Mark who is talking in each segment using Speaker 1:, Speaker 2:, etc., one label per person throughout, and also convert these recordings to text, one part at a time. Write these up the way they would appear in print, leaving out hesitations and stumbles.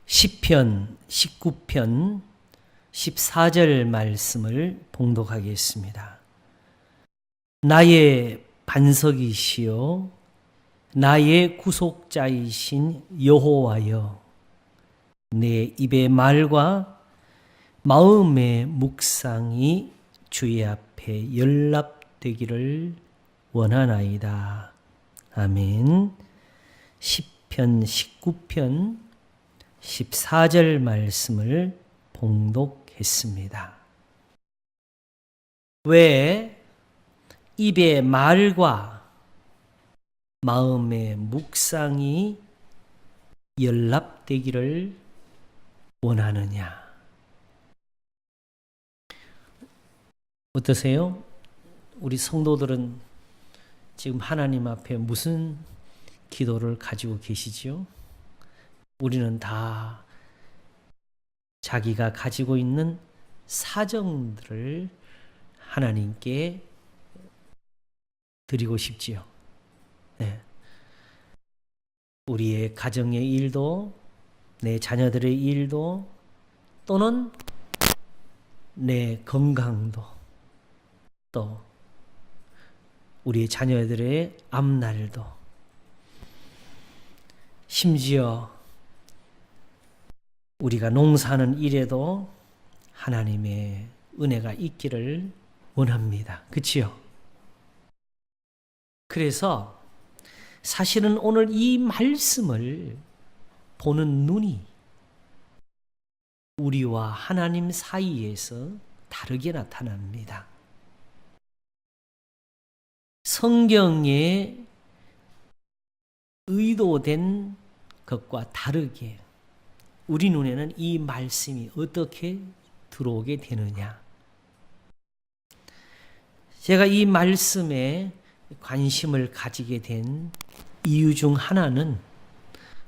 Speaker 1: 시편 19편 14절 말씀을 봉독하겠습니다. 나의 반석이시요 나의 구속자이신 여호와여, 내 입의 말과 마음의 묵상이 주의 앞에 연락되기를 원하나이다. 아멘. 시편 19편 14절 말씀을 봉독했습니다. 왜 입의 말과 마음의 묵상이 연락되기를 원하느냐? 어떠세요? 우리 성도들은 지금 하나님 앞에 무슨 기도를 가지고 계시지요? 우리는 다 자기가 가지고 있는 사정들을 하나님께 드리고 싶지요. 네. 우리의 가정의 일도, 내 자녀들의 일도, 또는 내 건강도, 또 우리의 자녀들의 앞날도, 심지어 우리가 농사하는 일에도 하나님의 은혜가 있기를 원합니다. 그치요? 그래서 사실은 오늘 이 말씀을 보는 눈이 우리와 하나님 사이에서 다르게 나타납니다. 성경에 의도된 것과 다르게 우리 눈에는 이 말씀이 어떻게 들어오게 되느냐? 제가 이 말씀에 관심을 가지게 된 이유 중 하나는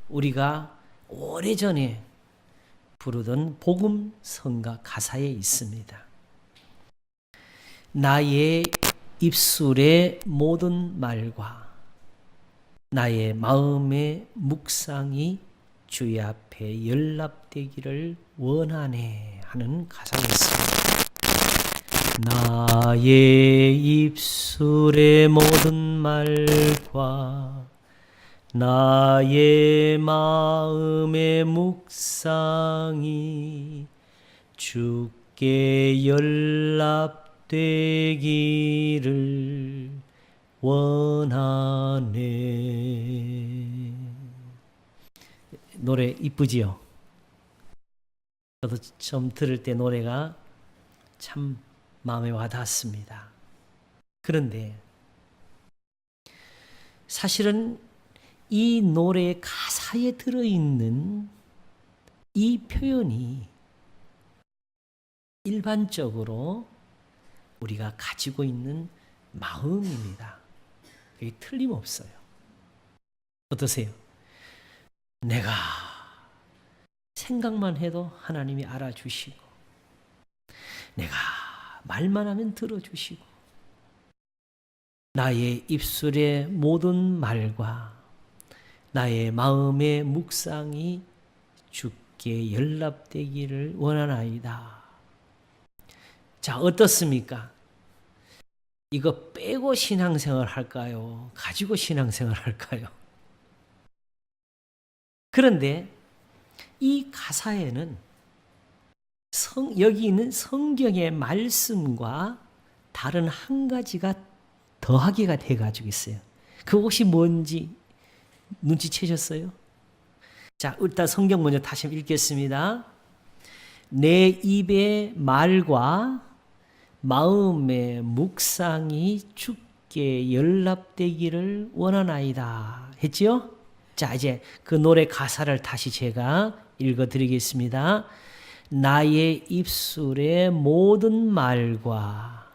Speaker 1: 우리가 오래전에 부르던 복음 성가 가사에 있습니다. 나의 입술의 모든 말과 나의 마음의 묵상이 주의 앞에 연락되기를 원하네 하는 가사였습니다. 나의 입술의 모든 말과 나의 마음의 묵상이 주께 연락되기를 원하네. 노래 이쁘지요? 저도 처음 들을 때 노래가 참 마음에 와닿았습니다. 그런데 사실은 이 노래 가사에 들어있는 이 표현이 일반적으로 우리가 가지고 있는 마음입니다. 그게 틀림없어요. 어떠세요? 내가 생각만 해도 하나님이 알아주시고, 내가 말만 하면 들어주시고, 나의 입술의 모든 말과 나의 마음의 묵상이 주께 연락되기를 원하나이다. 자, 어떻습니까? 이거 빼고 신앙생활 할까요? 가지고 신앙생활 할까요? 그런데 이 가사에는 여기 있는 성경의 말씀과 다른 한 가지가 더하기가 돼가지고 있어요. 그 혹시 뭔지 눈치채셨어요? 자, 일단 성경 먼저 다시 읽겠습니다. 내 입의 말과 마음의 묵상이 주께 연락되기를 원하나이다 했지요? 자, 이제 그 노래 가사를 다시 제가 읽어드리겠습니다. 나의 입술의 모든 말과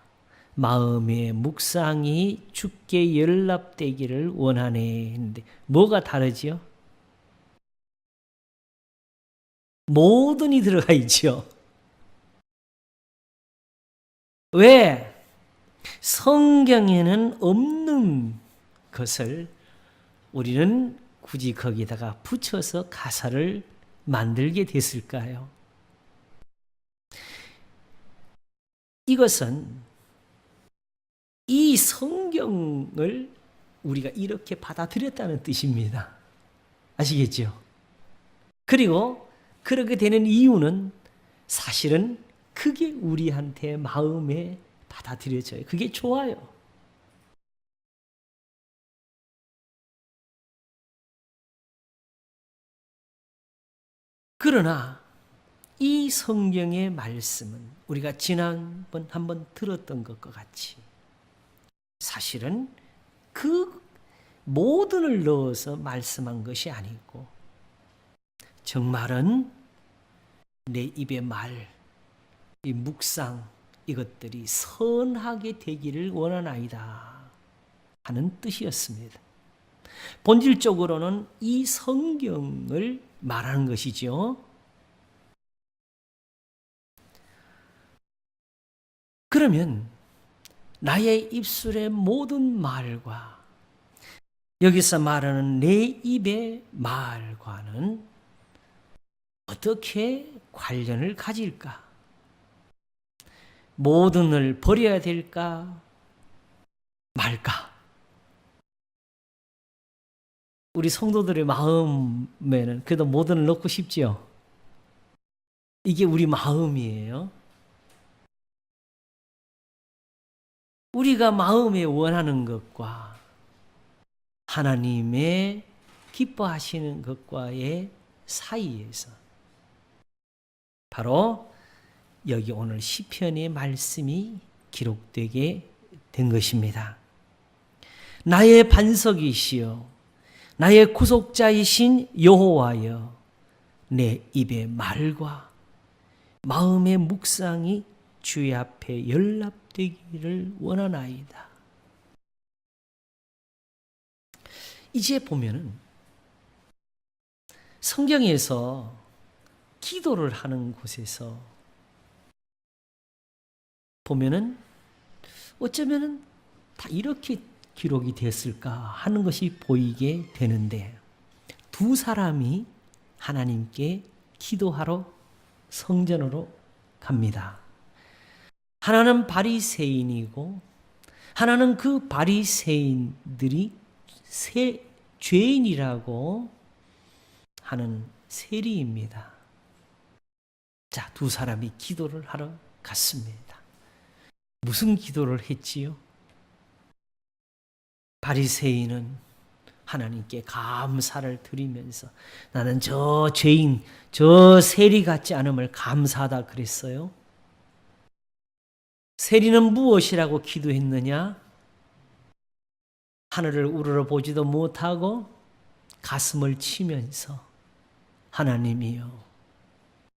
Speaker 1: 마음의 묵상이 주께 연락되기를 원하네 했는데 뭐가 다르지요? 모든이 들어가 있죠. 왜? 성경에는 없는 것을 우리는 굳이 거기다가 붙여서 가사를 만들게 됐을까요? 이것은 이 성경을 우리가 이렇게 받아들였다는 뜻입니다. 아시겠죠? 그리고 그렇게 되는 이유는 사실은 그게 우리한테 마음에 받아들여져요. 그게 좋아요. 그러나 이 성경의 말씀은 우리가 지난번 한번 들었던 것과 같이 사실은 그 모든을 넣어서 말씀한 것이 아니고 정말은 내 입의 말, 이 묵상 이것들이 선하게 되기를 원하나이다 하는 뜻이었습니다. 본질적으로는 이 성경을 말하는 것이죠. 그러면 나의 입술의 모든 말과 여기서 말하는 내 입의 말과는 어떻게 관련을 가질까? 모든을 버려야 될까? 말까? 우리 성도들의 마음에는 그래도 모든을 넣고 싶지요. 이게 우리 마음이에요. 우리가 마음에 원하는 것과 하나님의 기뻐하시는 것과의 사이에서 바로 여기 오늘 시편의 말씀이 기록되게 된 것입니다. 나의 반석이시여 나의 구속자이신 여호와여 내 입의 말과 마음의 묵상이 주의 앞에 연락되기를 원하나이다. 이제 보면은 성경에서 기도를 하는 곳에서 보면은 어쩌면은 다 이렇게 기록이 됐을까 하는 것이 보이게 되는데 두 사람이 하나님께 기도하러 성전으로 갑니다. 하나는 바리새인이고 하나는 그 바리새인들이 죄인이라고 하는 세리입니다. 자, 두 사람이 기도를 하러 갔습니다. 무슨 기도를 했지요? 바리새인은 하나님께 감사를 드리면서 나는 저 죄인, 저 세리 같지 않음을 감사하다 그랬어요. 세리는 무엇이라고 기도했느냐? 하늘을 우러러보지도 못하고 가슴을 치면서 하나님이여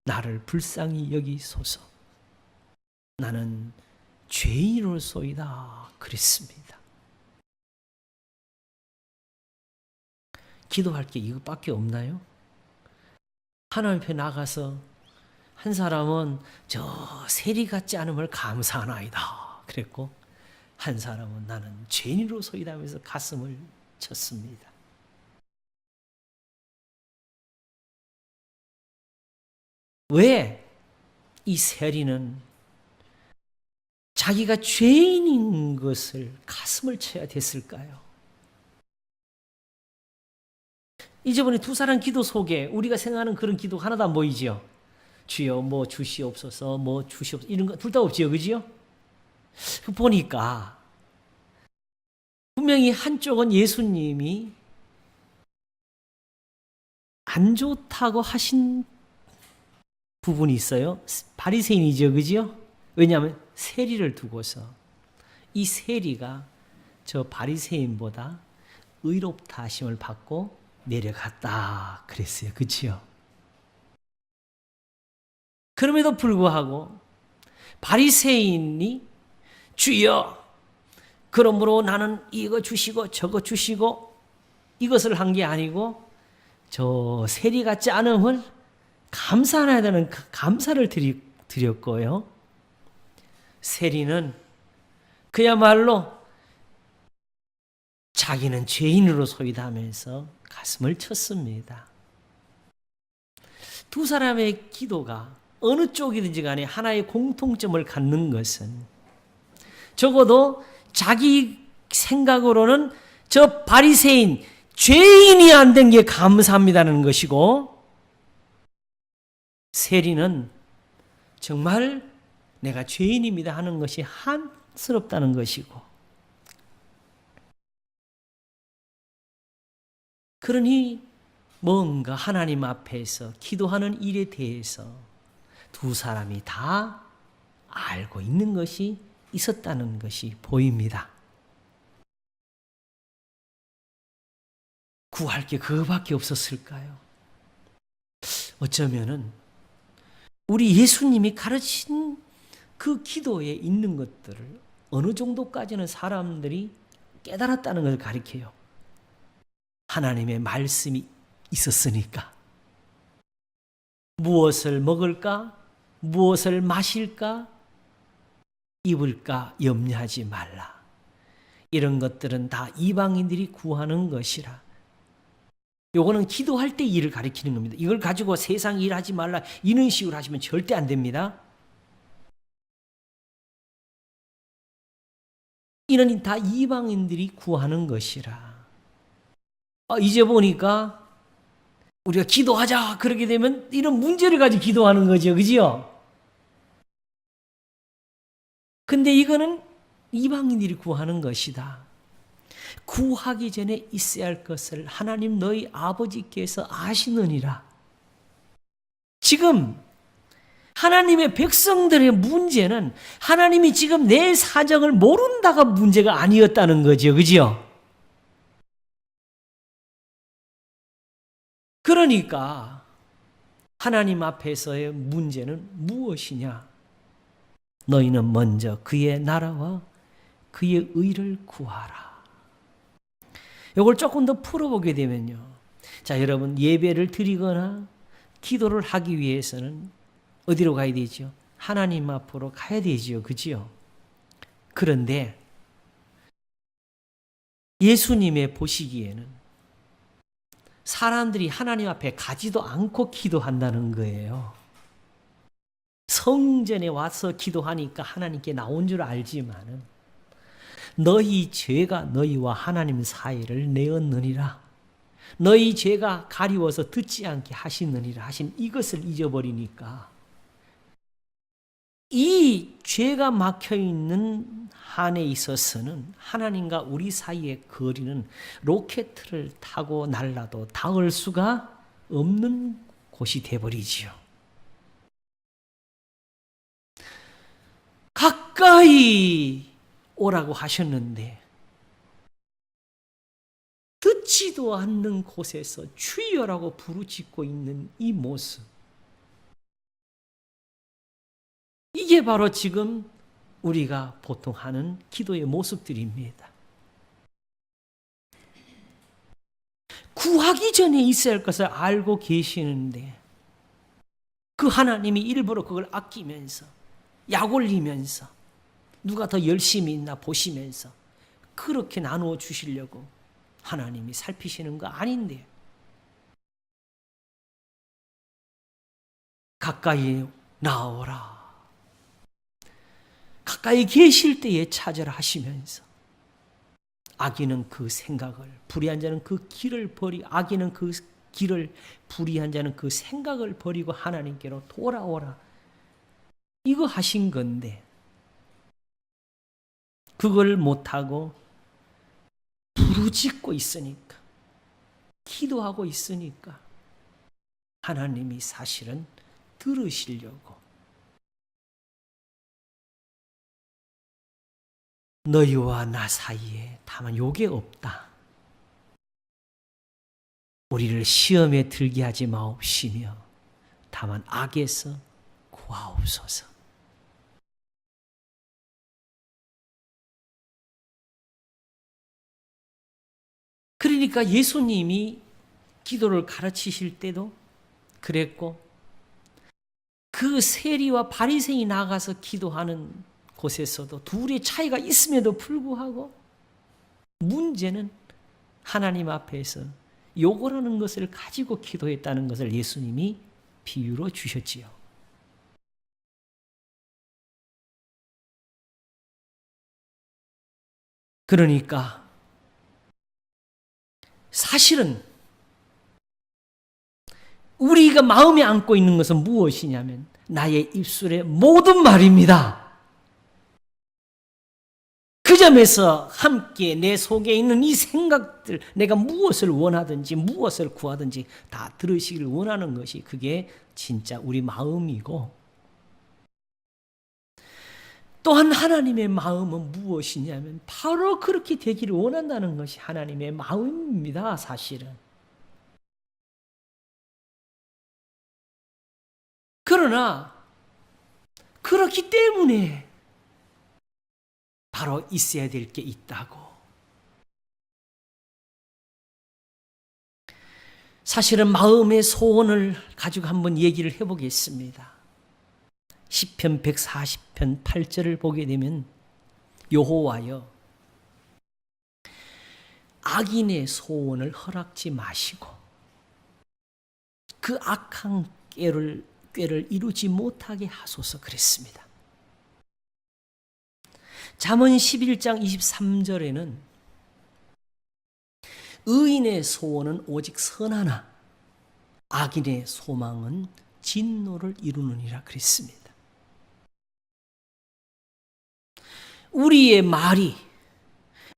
Speaker 1: 나를 불쌍히 여기소서 나는 죄인으로소이다 그랬습니다. 기도할 게 이것밖에 없나요? 하나님 앞에 나가서 한 사람은 저 세리 같지 않음을 감사하나이다 그랬고 한 사람은 나는 죄인으로소이다 하면서 가슴을 쳤습니다. 왜 이 세리는 자기가 죄인인 것을 가슴을 쳐야 됐을까요? 이제번에 두 사람 기도 속에 우리가 생각하는 그런 기도 하나도 안 보이지요? 주여 뭐 주시옵소서 뭐 주시옵소서 이런 거 둘 다 없지요, 그지요? 보니까 분명히 한쪽은 예수님이 안 좋다고 하신 부분이 있어요. 바리새인이죠, 그지요? 왜냐하면 세리를 두고서 이 세리가 저 바리새인보다 의롭다 하심을 받고 내려갔다 그랬어요, 그지요? 그럼에도 불구하고 바리새인이 주여 그러므로 나는 이거 주시고 저거 주시고 이것을 한 게 아니고 저 세리 같지 않음을 감사해야 되는 감사를 드렸고요. 세리는 그야말로 자기는 죄인으로 소이다 하면서 가슴을 쳤습니다. 두 사람의 기도가 어느 쪽이든지 간에 하나의 공통점을 갖는 것은 적어도 자기 생각으로는 저 바리새인, 죄인이 안 된 게 감사합니다는 것이고, 세리는 정말 내가 죄인입니다 하는 것이 한스럽다는 것이고, 그러니 뭔가 하나님 앞에서 기도하는 일에 대해서 두 사람이 다 알고 있는 것이 있었다는 것이 보입니다. 구할 게 그거밖에 없었을까요? 어쩌면은 우리 예수님이 가르친 그 기도에 있는 것들을 어느 정도까지는 사람들이 깨달았다는 것을 가리켜요. 하나님의 말씀이 있었으니까. 무엇을 먹을까? 무엇을 마실까? 입을까? 염려하지 말라. 이런 것들은 다 이방인들이 구하는 것이라. 요거는 기도할 때 일을 가리키는 겁니다. 이걸 가지고 세상 일하지 말라 이런 식으로 하시면 절대 안 됩니다. 이는 다 이방인들이 구하는 것이라. 이제 보니까 우리가 기도하자 그러게 되면 이런 문제를 가지고 기도하는 거죠. 그죠? 근데 이거는 이방인들이 구하는 것이다. 구하기 전에 있어야 할 것을 하나님 너희 아버지께서 아시느니라. 지금 하나님의 백성들의 문제는 하나님이 지금 내 사정을 모른다가 문제가 아니었다는 거죠. 그죠? 그러니까 하나님 앞에서의 문제는 무엇이냐? 너희는 먼저 그의 나라와 그의 의를 구하라. 이걸 조금 더 풀어보게 되면요. 자, 여러분 예배를 드리거나 기도를 하기 위해서는 어디로 가야 되죠? 하나님 앞으로 가야 되지요. 그지요? 그런데 예수님의 보시기에는 사람들이 하나님 앞에 가지도 않고 기도한다는 거예요. 성전에 와서 기도하니까 하나님께 나온 줄 알지만은 너희 죄가 너희와 하나님 사이를 내었느니라. 너희 죄가 가리워서 듣지 않게 하시느니라 하신 이것을 잊어버리니까 이 죄가 막혀있는 한에 있어서는 하나님과 우리 사이의 거리는 로켓을 타고 날라도 닿을 수가 없는 곳이 되어버리지요. 가까이 오라고 하셨는데 듣지도 않는 곳에서 주여라고 부르짖고 있는 이 모습, 이게 바로 지금 우리가 보통 하는 기도의 모습들입니다. 구하기 전에 있어야 할 것을 알고 계시는데 그 하나님이 일부러 그걸 아끼면서 약 올리면서 누가 더 열심히 있나 보시면서 그렇게 나누어 주시려고 하나님이 살피시는 거 아닌데, 가까이 나오라, 가까이 계실 때에 찾으라 하시면서 악인은 그 생각을, 불의한 자는 그 길을 악인은 그 길을, 불의한 자는 그 생각을 버리고 하나님께로 돌아오라, 이거 하신 건데 그걸 못하고 부르짖고 있으니까, 기도하고 있으니까 하나님이 사실은 들으시려고 너희와 나 사이에 다만 요게 없다, 우리를 시험에 들게 하지 마옵시며 다만 악에서 구하옵소서. 그러니까 예수님이 기도를 가르치실 때도 그랬고, 그 세리와 바리새인이 나가서 기도하는 곳에서도 둘의 차이가 있음에도 불구하고 문제는 하나님 앞에서 요구하는 것을 가지고 기도했다는 것을 예수님이 비유로 주셨지요. 그러니까 사실은 우리가 마음에 안고 있는 것은 무엇이냐면 나의 입술의 모든 말입니다. 그 점에서 함께 내 속에 있는 이 생각들, 내가 무엇을 원하든지 무엇을 구하든지 다 들으시기를 원하는 것이 그게 진짜 우리 마음이고, 또한 하나님의 마음은 무엇이냐면 바로 그렇게 되기를 원한다는 것이 하나님의 마음입니다. 사실은. 그러나 그렇기 때문에 바로 있어야 될 게 있다고. 사실은 마음의 소원을 가지고 한번 얘기를 해보겠습니다. 시편 140편 8절을 보게 되면 여호와여 악인의 소원을 허락지 마시고 그 악한 꾀를 이루지 못하게 하소서 그랬습니다. 잠언 11장 23절에는 의인의 소원은 오직 선하나 악인의 소망은 진노를 이루느니라 그랬습니다. 우리의 말이,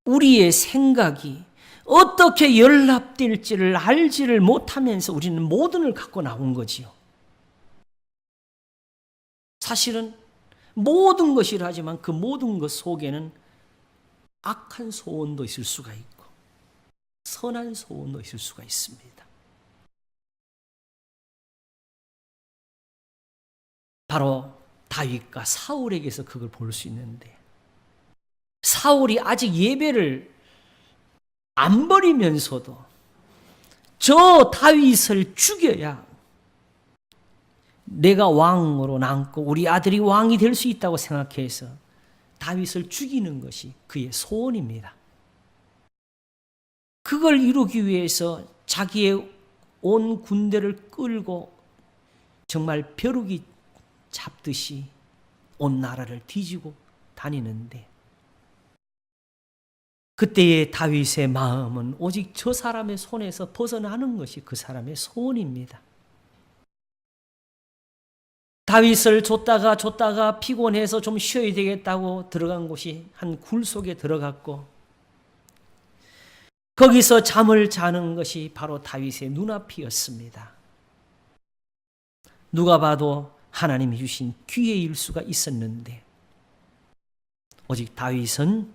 Speaker 1: 우리의 생각이 어떻게 연락될지를 알지를 못하면서 우리는 모든을 갖고 나온 거지요. 사실은 모든 것이라 하지만 그 모든 것 속에는 악한 소원도 있을 수가 있고 선한 소원도 있을 수가 있습니다. 바로 다윗과 사울에게서 그걸 볼 수 있는데, 사울이 아직 예배를 안 버리면서도 저 다윗을 죽여야 내가 왕으로 남고 우리 아들이 왕이 될 수 있다고 생각해서 다윗을 죽이는 것이 그의 소원입니다. 그걸 이루기 위해서 자기의 온 군대를 끌고 정말 벼룩이 잡듯이 온 나라를 뒤지고 다니는데, 그때의 다윗의 마음은 오직 저 사람의 손에서 벗어나는 것이 그 사람의 소원입니다. 다윗을 줬다가 피곤해서 좀 쉬어야 되겠다고 들어간 곳이 한 굴 속에 들어갔고, 거기서 잠을 자는 것이 바로 다윗의 눈앞이었습니다. 누가 봐도 하나님이 주신 기회의 일수가 있었는데, 오직 다윗은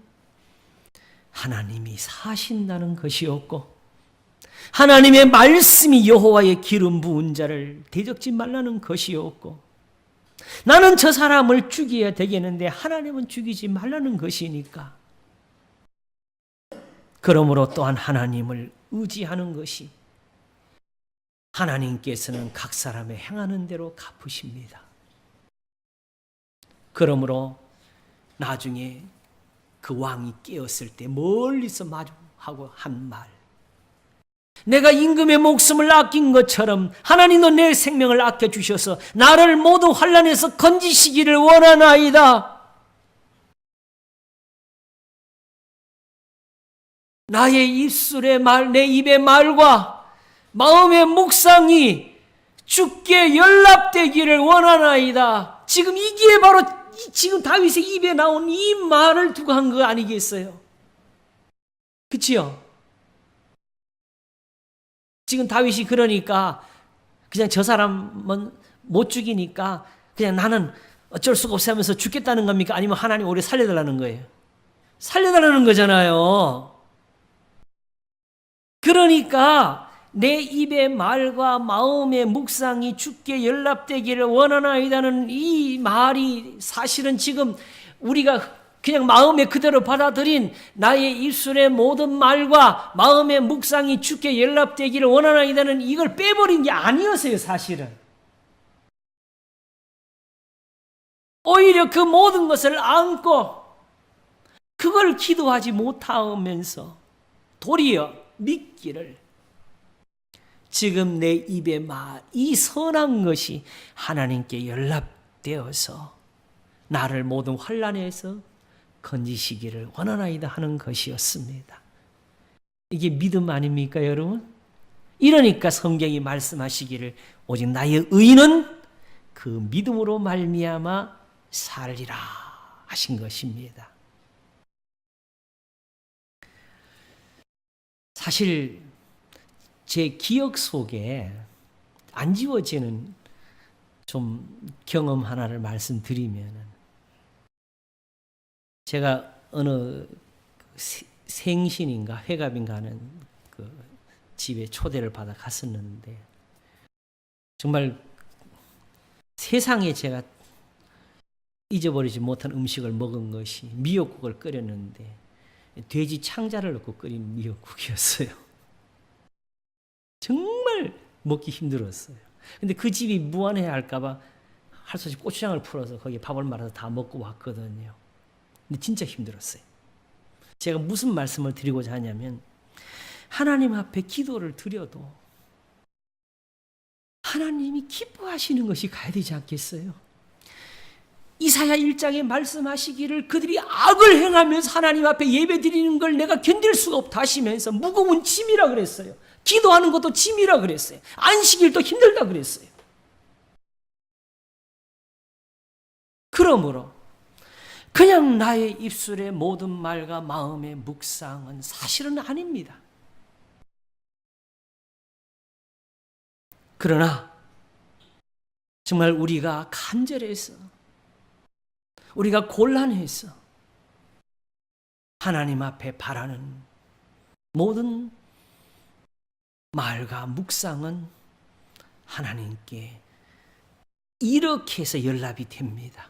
Speaker 1: 하나님이 사신다는 것이었고, 하나님의 말씀이 여호와의 기름 부은 자를 대적지 말라는 것이었고, 나는 저 사람을 죽여야 되겠는데 하나님은 죽이지 말라는 것이니까, 그러므로 또한 하나님을 의지하는 것이, 하나님께서는 각 사람의 행하는 대로 갚으십니다. 그러므로 나중에 그 왕이 깨었을 때 멀리서 마주하고 한 말, 내가 임금의 목숨을 아낀 것처럼 하나님도 내 생명을 아껴주셔서 나를 모두 환난에서 건지시기를 원하나이다. 나의 입술의 말, 내 입의 말과 마음의 묵상이 주께 연락되기를 원하나이다. 지금 이게 바로 지금 다윗의 입에 나온 이 말을 두고 한 거 아니겠어요? 그치요? 지금 다윗이 그러니까 그냥 저 사람은 못 죽이니까 그냥 나는 어쩔 수가 없어 하면서 죽겠다는 겁니까? 아니면 하나님 우리 살려달라는 거예요? 살려달라는 거잖아요. 그러니까 내 입의 말과 마음의 묵상이 주께 연락되기를 원하나이다는 이 말이 사실은 지금 우리가 그냥 마음에 그대로 받아들인 나의 입술의 모든 말과 마음의 묵상이 주께 연락되기를 원하나이다는 이걸 빼버린 게 아니었어요, 사실은. 오히려 그 모든 것을 안고 그걸 기도하지 못하면서 도리어 믿기를 지금 내 입의 말, 이 선한 것이 하나님께 연락되어서 나를 모든 환난에서 건지시기를 원하나이다 하는 것이었습니다. 이게 믿음 아닙니까, 여러분? 이러니까 성경이 말씀하시기를 오직 나의 의인은 그 믿음으로 말미암아 살리라 하신 것입니다. 사실 제 기억 속에 안 지워지는 좀 경험 하나를 말씀드리면, 제가 어느 생신인가 회갑인가 하는 그 집에 초대를 받아 갔었는데, 정말 세상에 제가 잊어버리지 못한 음식을 먹은 것이 미역국을 끓였는데 돼지 창자를 넣고 끓인 미역국이었어요. 정말 먹기 힘들었어요. 근데 그 집이 무안해야 할까봐 할 수 없이 고추장을 풀어서 거기에 밥을 말아서 다 먹고 왔거든요. 근데 진짜 힘들었어요. 제가 무슨 말씀을 드리고자 하냐면, 하나님 앞에 기도를 드려도 하나님이 기뻐하시는 것이 가야 되지 않겠어요? 이사야 1장에 말씀하시기를 그들이 악을 행하면서 하나님 앞에 예배 드리는 걸 내가 견딜 수가 없다 하시면서 무거운 짐이라 그랬어요. 기도하는 것도 짐이라 그랬어요. 안식일도 힘들다 그랬어요. 그러므로 그냥 나의 입술의 모든 말과 마음의 묵상은 사실은 아닙니다. 그러나 정말 우리가 간절해서, 우리가 곤란해서 하나님 앞에 바라는 모든 말과 묵상은 하나님께 이렇게 해서 연락이 됩니다.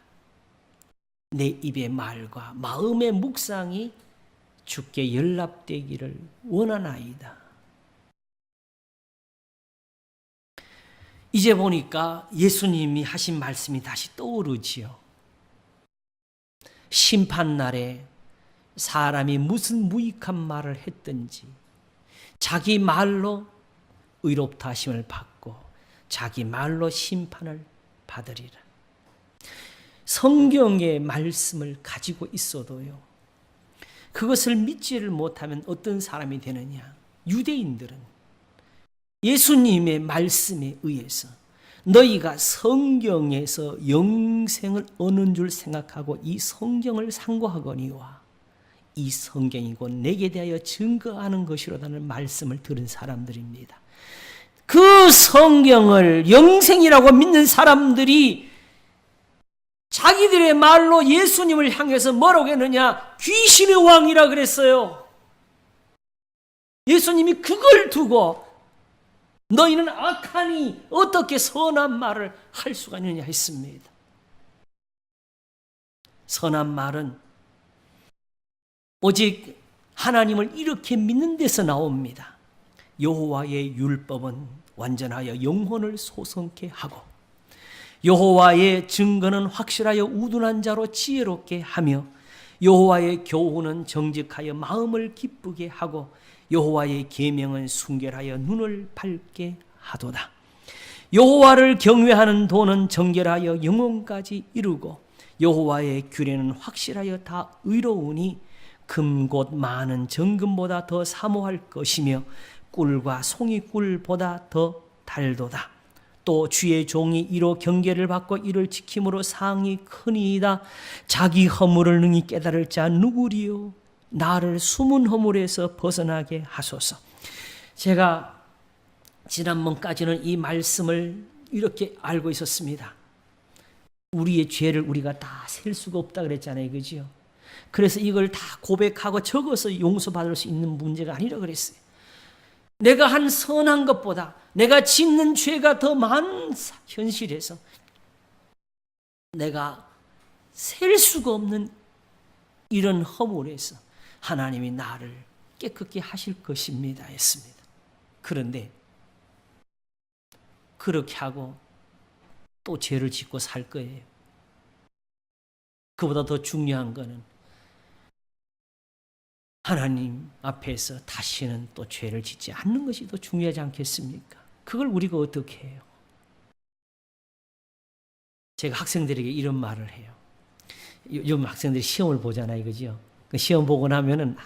Speaker 1: 내 입의 말과 마음의 묵상이 주께 연락되기를 원하나이다. 이제 보니까 예수님이 하신 말씀이 다시 떠오르지요. 심판날에 사람이 무슨 무익한 말을 했든지 자기 말로 의롭다 하심을 받고 자기 말로 심판을 받으리라. 성경의 말씀을 가지고 있어도요, 그것을 믿지를 못하면 어떤 사람이 되느냐? 유대인들은 예수님의 말씀에 의해서 너희가 성경에서 영생을 얻는 줄 생각하고 이 성경을 상고하거니와 이 성경이 곧 내게 대하여 증거하는 것이로다는 말씀을 들은 사람들입니다. 그 성경을 영생이라고 믿는 사람들이 자기들의 말로 예수님을 향해서 뭐라고 했느냐? 귀신의 왕이라 그랬어요. 예수님이 그걸 두고 너희는 악하니 어떻게 선한 말을 할 수가 있느냐 했습니다. 선한 말은 오직 하나님을 이렇게 믿는 데서 나옵니다. 여호와의 율법은 완전하여 영혼을 소성케 하고 여호와의 증거는 확실하여 우둔한 자로 지혜롭게 하며 여호와의 교훈은 정직하여 마음을 기쁘게 하고 여호와의 계명은 순결하여 눈을 밝게 하도다. 여호와를 경외하는 도는 정결하여 영혼까지 이루고 여호와의 규례는 확실하여 다 의로우니 금 곧 많은 정금보다 더 사모할 것이며 꿀과 송이꿀보다 더 달도다. 또 주의 종이 이로 경계를 받고 이를 지킴으로 상이 크니이다. 자기 허물을 능히 깨달을 자 누구리요? 나를 숨은 허물에서 벗어나게 하소서. 제가 지난번까지는 이 말씀을 이렇게 알고 있었습니다. 우리의 죄를 우리가 다 셀 수가 없다 그랬잖아요, 그죠? 그래서 이걸 다 고백하고 적어서 용서받을 수 있는 문제가 아니라 그랬어요. 내가 한 선한 것보다 내가 짓는 죄가 더 많은 현실에서 내가 셀 수가 없는 이런 허물에서 하나님이 나를 깨끗게 하실 것입니다 했습니다. 그런데 그렇게 하고 또 죄를 짓고 살 거예요. 그보다 더 중요한 거는 하나님 앞에서 다시는 또 죄를 짓지 않는 것이 더 중요하지 않겠습니까? 그걸 우리가 어떻게 해요? 제가 학생들에게 이런 말을 해요. 요즘 학생들이 시험을 보잖아요. 그죠? 그 시험 보고 나면은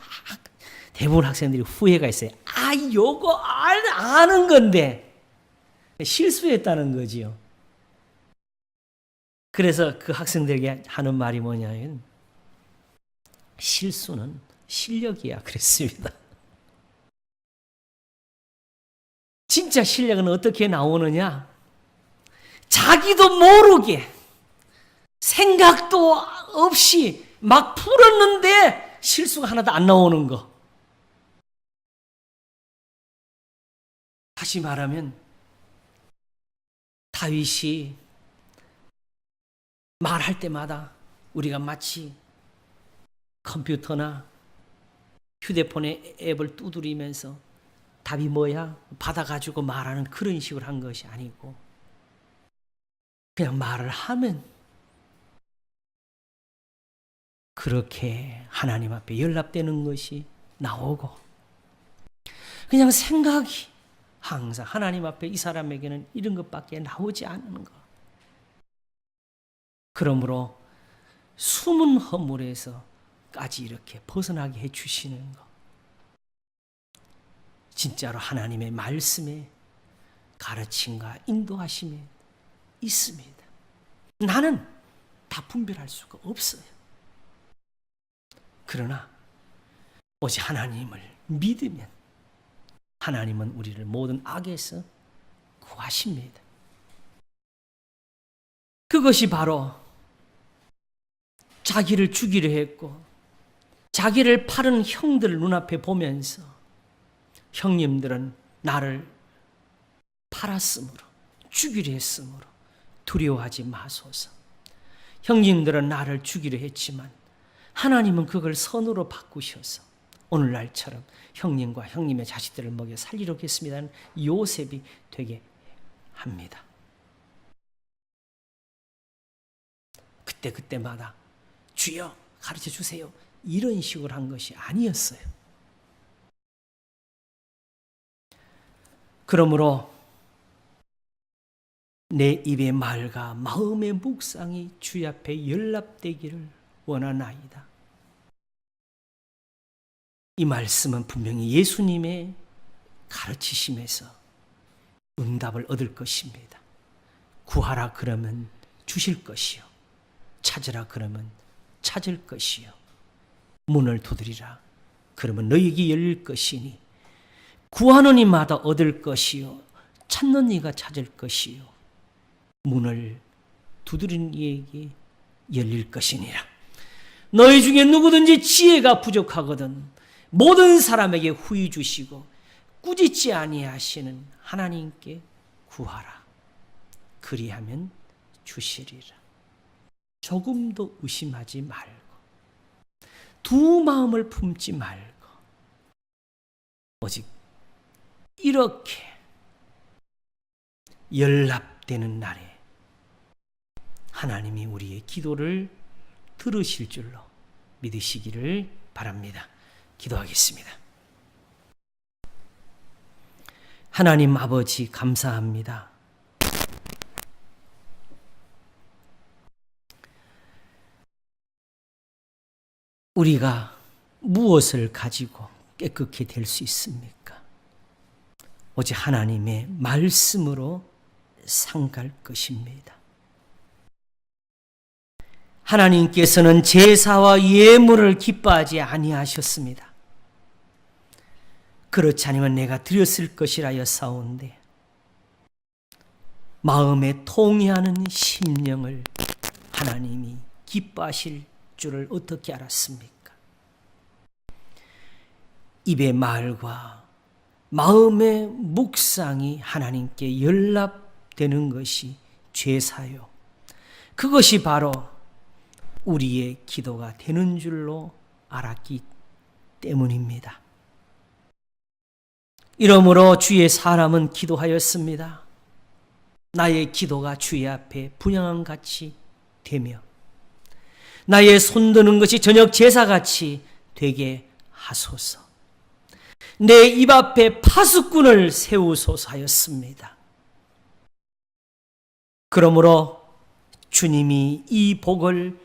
Speaker 1: 대부분 학생들이 후회가 있어요. 요거 아는 건데 실수했다는 거지요. 그래서 그 학생들에게 하는 말이 뭐냐면 실수는 실력이야 그랬습니다. 진짜 실력은 어떻게 나오느냐? 자기도 모르게 생각도 없이 막 풀었는데 실수가 하나도 안 나오는 거. 다시 말하면 다윗이 말할 때마다 우리가 마치 컴퓨터나 휴대폰의 앱을 두드리면서 답이 뭐야? 받아가지고 말하는 그런 식으로 한 것이 아니고 그냥 말을 하면 그렇게 하나님 앞에 연락되는 것이 나오고 그냥 생각이 항상 하나님 앞에 이 사람에게는 이런 것밖에 나오지 않는 것. 그러므로 숨은 허물에서까지 이렇게 벗어나게 해주시는 것. 진짜로 하나님의 말씀에 가르침과 인도하심에 있습니다. 나는 다 분별할 수가 없어요. 그러나 오직 하나님을 믿으면 하나님은 우리를 모든 악에서 구하십니다. 그것이 바로 자기를 죽이려 했고 자기를 파는 형들을 눈앞에 보면서 형님들은 나를 팔았으므로 죽이려 했으므로 두려워하지 마소서. 형님들은 나를 죽이려 했지만 하나님은 그걸 선으로 바꾸셔서 오늘날처럼 형님과 형님의 자식들을 먹여 살리려 했습니다는 요셉이 되게 합니다. 그때마다 주여 가르쳐 주세요. 이런 식으로 한 것이 아니었어요. 그러므로 내 입의 말과 마음의 묵상이 주 앞에 연락되기를 원하나이다. 이 말씀은 분명히 예수님의 가르치심에서 응답을 얻을 것입니다. 구하라 그러면 주실 것이요. 찾으라 그러면 찾을 것이요. 문을 두드리라 그러면 너희에게 열릴 것이니 구하는 이마다 얻을 것이요. 찾는 이가 찾을 것이요. 문을 두드리는 이에게 열릴 것이니라. 너희 중에 누구든지 지혜가 부족하거든 모든 사람에게 후히 주시고 꾸짖지 아니하시는 하나님께 구하라. 그리하면 주시리라. 조금도 의심하지 말고 두 마음을 품지 말고 오직 이렇게 연락되는 날에 하나님이 우리의 기도를 들으실 줄로 믿으시기를 바랍니다. 기도하겠습니다. 하나님 아버지 감사합니다. 우리가 무엇을 가지고 깨끗게 될 수 있습니까? 오직 하나님의 말씀으로 상갈 것입니다. 하나님께서는 제사와 예물을 기뻐하지 아니하셨습니다. 그렇지 않으면 내가 드렸을 것이라여 싸운데 마음에 통회하는 심령을 하나님이 기뻐하실 줄을 어떻게 알았습니까? 입의 말과 마음의 묵상이 하나님께 연락되는 것이 제사요. 그것이 바로 우리의 기도가 되는 줄로 알았기 때문입니다. 이러므로 주의 사람은 기도하였습니다. 나의 기도가 주의 앞에 분향같이 되며 나의 손드는 것이 저녁 제사같이 되게 하소서. 내 입 앞에 파수꾼을 세우소서 하였습니다. 그러므로 주님이 이 복을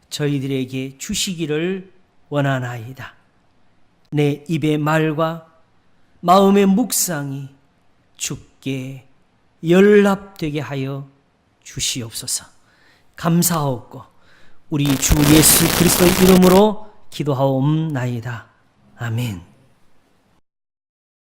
Speaker 1: 저희들에게 주시기를 원하나이다. 내 입의 말과 마음의 묵상이 주께 연락되게 하여 주시옵소서. 감사하옵고 우리 주 예수 그리스도의 이름으로 기도하옵나이다. 아멘.